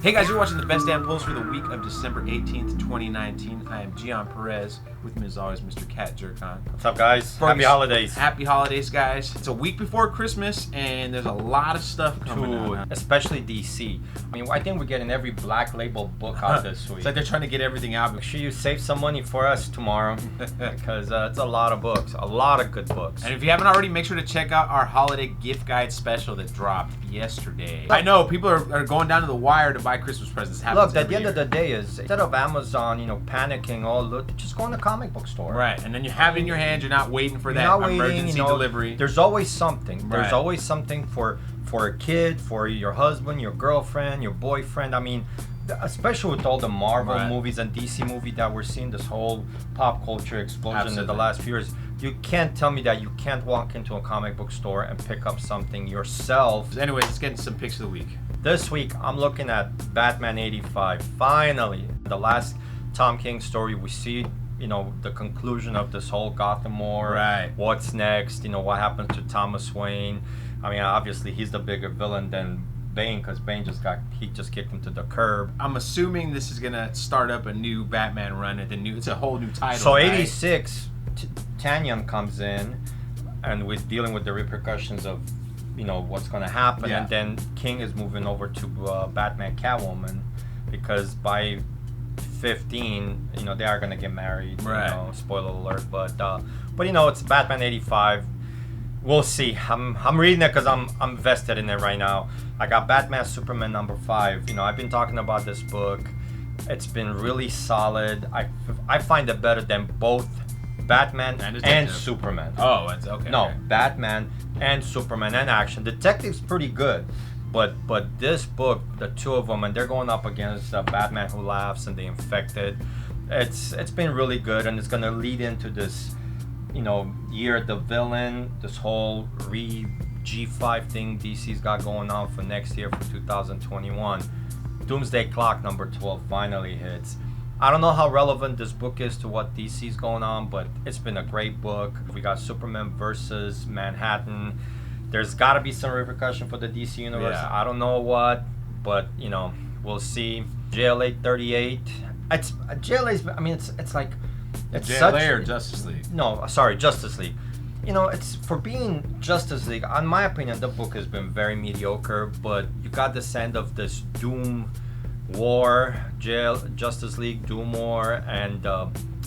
Hey guys, you're watching the Best Damn Polls for the week of December 18th, 2019. I am Gian, Perez. With me as always, Mr. Cat Jercan. What's up, guys? Happy holidays. Happy holidays, guys. It's a week before Christmas, and there's a lot of stuff coming out. Especially DC. I mean, I think we're getting every Black Label book out this week. It's like they're trying to get everything out. Make sure you save some money for us tomorrow, because it's a lot of books. A lot of good books. And if you haven't already, make sure to check out our holiday gift guide special that dropped yesterday. I know people are going down to the wire to buy Christmas presents. Look, at the end of the day is, instead of Amazon, panicking, just go in the comic book store. Right, and then you have it in your hand. You're not waiting for that emergency delivery. There's always something. Right. There's always something for a kid, for your husband, your girlfriend, your boyfriend. I mean, especially with all the Marvel movies and DC movie that we're seeing, this whole pop culture explosion in the last few years. You can't tell me that you can't walk into a comic book store and pick up something yourself. Anyways, let's get into some picks of the week. This week, I'm looking at Batman 85. Finally, the last Tom King story, we see, the conclusion of this whole Gotham War. Right. What's next? What happens to Thomas Wayne? I mean, obviously, he's the bigger villain than Bane, because Bane just kicked him to the curb. I'm assuming this is gonna start up a new Batman run at it's a whole new title. So right? 86, Tanyan comes in, and we're dealing with the repercussions of what's going to happen, and then King is moving over to Batman Catwoman, because by 15 they are going to get married, right? Spoiler alert, but it's Batman 85. We'll see. I'm reading it because I'm vested in it right now. I got Batman Superman #5. I've been talking about this book. It's been really solid. I find it better than both Batman and Superman. Oh, it's okay. No, okay. Batman and Superman and action. Detective's pretty good, but this book, the two of them, and they're going up against Batman Who Laughs and the Infected. It's been really good, and it's gonna lead into this, year of the villain, this whole G5 thing DC's got going on for next year for 2021. Doomsday Clock #12 finally hits. I don't know how relevant this book is to what DC's going on, but it's been a great book. We got Superman versus Manhattan. There's got to be some repercussion for the DC universe. Yeah. I don't know what, but we'll see. JLA 38. It's JLA's. I mean, it's like it's JLA or Justice League. No, sorry, Justice League. It's for being Justice League. In my opinion, the book has been very mediocre, but you got this end of this Doom War, Justice League, Doom War, and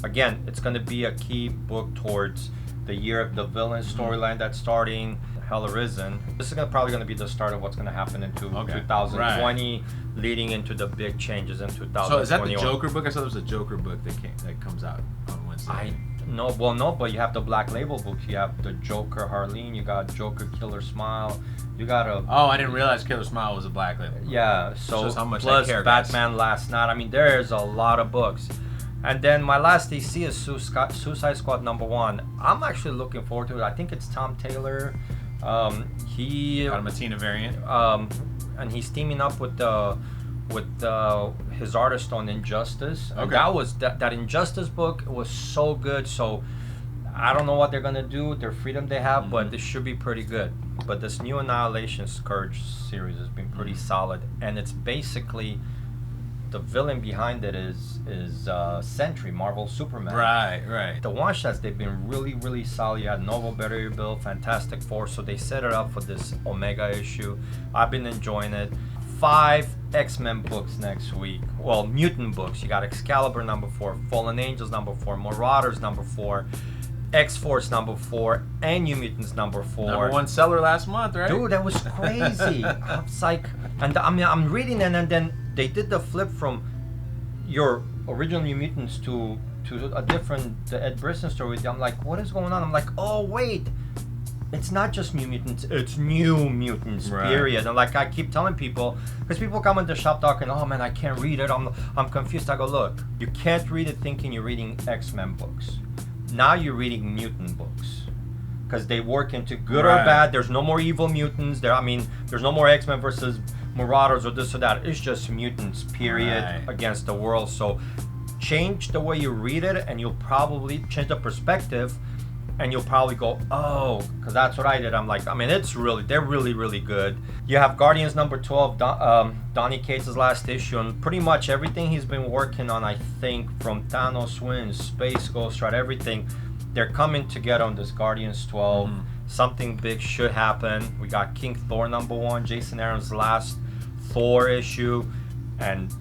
again, it's going to be a key book towards the year of the villain storyline that's starting. Hell Arisen. This is probably going to be the start of what's going to happen into 2020, leading into the big changes in 2021. So is that the Joker book? I thought it was a Joker book that comes out on Wednesday. No, but you have the Black Label books. You have the Joker Harleen. You got Joker Killer Smile. You got a. Oh, I didn't realize Killer Smile was a Black Label book. Yeah, so how much plus I care, Batman Last Night. I mean, there's a lot of books. And then my last DC is Suicide Squad #1. I'm actually looking forward to it. I think it's Tom Taylor. He got a Matina variant. And he's teaming up with his artist on Injustice. Okay. And that was that Injustice book was so good. So I don't know what they're gonna do. Their freedom they have, but this should be pretty good. But this new Annihilation Scourge series has been pretty solid, and it's basically the villain behind it is Sentry, Marvel Superman. Right. The one shots, they've been really, really solid. You had Novel Barrier Bill, Fantastic Four, so they set it up for this Omega issue. I've been enjoying it. 5 X-Men books next week. Well, mutant books. You got Excalibur #4, Fallen Angels #4, Marauders #4, X-Force #4, and New Mutants #4. #1 seller last month, right? Dude, that was crazy. I was like, and I mean, I'm reading, and then they did the flip from your original New Mutants to a different the Ed Brisson story. I'm like, what is going on? I'm like, oh wait, it's not just New Mutants, it's New Mutants, period. And like I keep telling people, because people come into the shop talking, oh man, I can't read it, I'm confused. I go, look, you can't read it thinking you're reading X-Men books. Now you're reading mutant books, because they work into good or bad. There's no more evil mutants. There's no more X-Men versus Marauders or this or that. It's just mutants, period, against the world. So change the way you read it, and you'll probably change the perspective, and you'll probably go, oh, because that's what I did. I'm like, I mean, they're really, really good. You have Guardians number 12, Donny Cates' last issue, and pretty much everything he's been working on, I think, from Thanos Wins, Space Ghost Rider, everything, they're coming together on this Guardians 12. Something big should happen. We got King Thor number 1, Jason Aaron's last Thor issue, and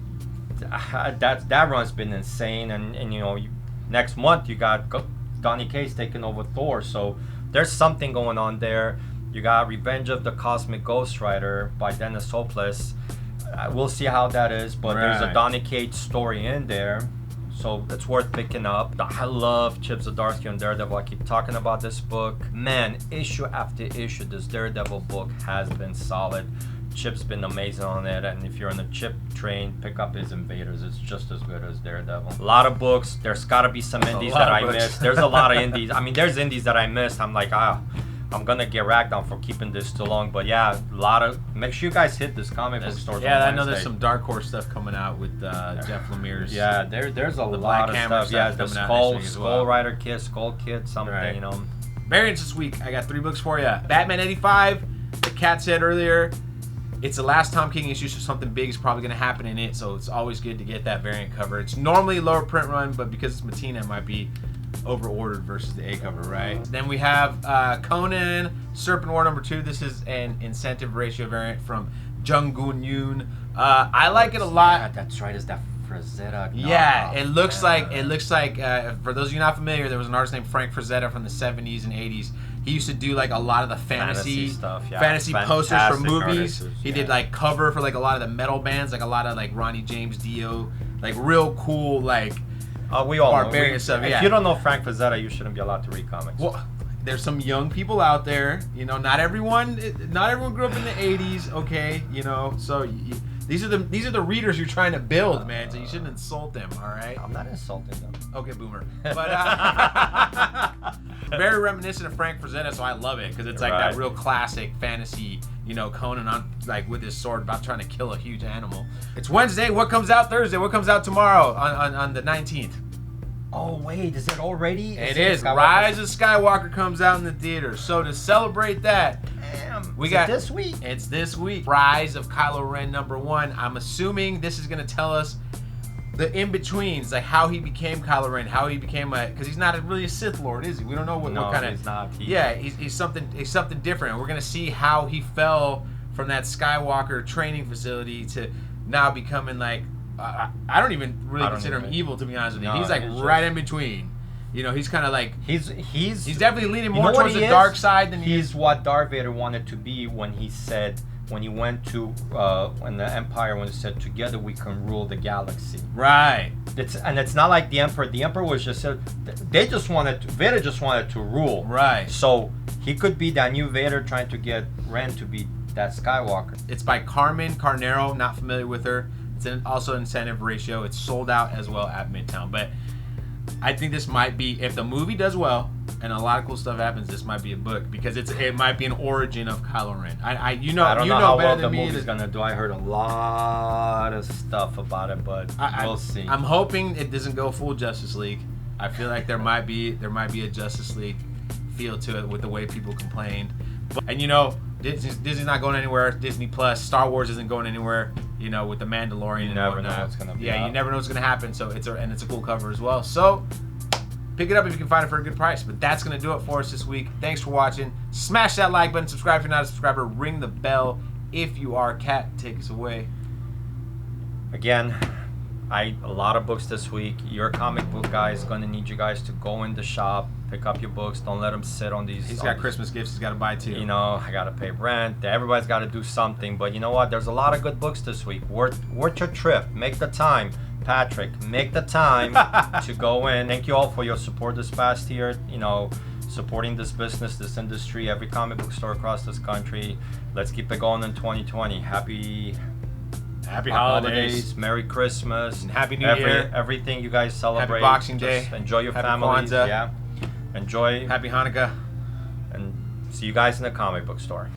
that run's been insane. And you know, next month you got Donny Cates taking over Thor, so there's something going on there. You got Revenge of the Cosmic Ghost Rider by Dennis Hopeless. We'll see how that is, but there's a Donny Cates story in there, so it's worth picking up. I love Chip Zdarsky on Daredevil. I keep talking about this book. Man, issue after issue, this Daredevil book has been solid. Chip's been amazing on it, and if you're on the Chip train, pick up his Invaders. It's just as good as Daredevil. A lot of books. There's got to be some indies that I missed. There's a lot of indies. I mean, there's indies that I missed. I'm like, I'm gonna get racked on for keeping this too long. But yeah, a lot of. Make sure you guys hit this comic book store. Yeah, I know there's some Dark Horse stuff coming out with Jeff Lemire's. Yeah, there's a lot of stuff. Yeah, the Skull Rider Kid, Skull Kid, something, you know. Variants this week. I got 3 books for you. Batman 85. The cat said earlier, it's the last Tom King issue, so something big is probably going to happen in it, so it's always good to get that variant cover. It's normally a lower print run, but because it's Matina, it might be over-ordered versus the A cover, right? Then we have Conan, Serpent War number 2. This is an incentive ratio variant from Jung Gun Yoon. I like it a lot. Yeah, that's right. Is that Frazetta? Yeah, it looks like for those of you not familiar, there was an artist named Frank Frazetta from the 70s and 80s. He used to do like a lot of the fantasy stuff, fantasy posters for movies. Artists, he did like cover for like a lot of the metal bands, like a lot of like Ronnie James Dio, like real cool like we all barbarian stuff. If you don't know Frank Frazetta, you shouldn't be allowed to read comics. Well, there's some young people out there, you know. Not everyone grew up in the 80s, okay, you know. So these are the readers you're trying to build, man. So you shouldn't insult them, all right? I'm not insulting them. Okay, boomer. But very reminiscent of Frank Frazetta, so I love it because it's like that real classic fantasy, you know, Conan on like with his sword about trying to kill a huge animal. It's Wednesday. What comes out Thursday? What comes out tomorrow on the 19th? Oh wait, is it already? It is. Rise of Skywalker comes out in the theater. So to celebrate that, we got this week. It's this week. Rise of Kylo Ren number 1. I'm assuming this is gonna tell us the in-betweens, like how he became Kylo Ren, how he became because he's not really a Sith Lord, is he? We don't know what kind of. He's not. He's something different. We're gonna see how he fell from that Skywalker training facility to now becoming like. I don't even really consider him evil, to be honest with you. He's like right in between. You know, he's kind of like he's definitely leaning more towards the dark side than he's what Darth Vader wanted to be when he went to when the Empire, when he said together we can rule the galaxy. Right. It's not like the Emperor. The Emperor was just Vader just wanted to rule. Right. So he could be that new Vader trying to get Ren to be that Skywalker. It's by Carmen Carnero. Not familiar with her. It's also incentive ratio. It's sold out as well at Midtown. But I think this might be, if the movie does well and a lot of cool stuff happens, this might be a book because it might be an origin of Kylo Ren. I don't know how better well than the me. movie's gonna do. I heard a lot of stuff about it, but we'll see. I'm hoping it doesn't go full Justice League. I feel like there might be a Justice League feel to it with the way people complained. And you know, Disney's not going anywhere. Disney Plus, Star Wars isn't going anywhere. You know, with the Mandalorian and never whatnot. know what's gonna be. Yeah, you never know what's gonna happen. So it's a cool cover as well. So pick it up if you can find it for a good price. But that's gonna do it for us this week. Thanks for watching. Smash that like button. Subscribe if you're not a subscriber. Ring the bell if you are. Kat, take us away. Again, a lot of books this week. Your comic book guy is gonna need you guys to go in the shop, pick up your books. Don't let them sit on these. He's got Christmas gifts he's got to buy too. You know, I gotta pay rent. Everybody's got to do something. But you know what? There's a lot of good books this week. Worth your trip. Make the time, Patrick. Make the time to go in. Thank you all for your support this past year. You know, supporting this business, this industry, every comic book store across this country. Let's keep it going in 2020. Happy holidays, Merry Christmas, and Happy New Year. Everything you guys celebrate. Happy Boxing Day. Enjoy your Happy families. Kwanzaa. Yeah. Enjoy. Happy Hanukkah. And see you guys in the comic book store.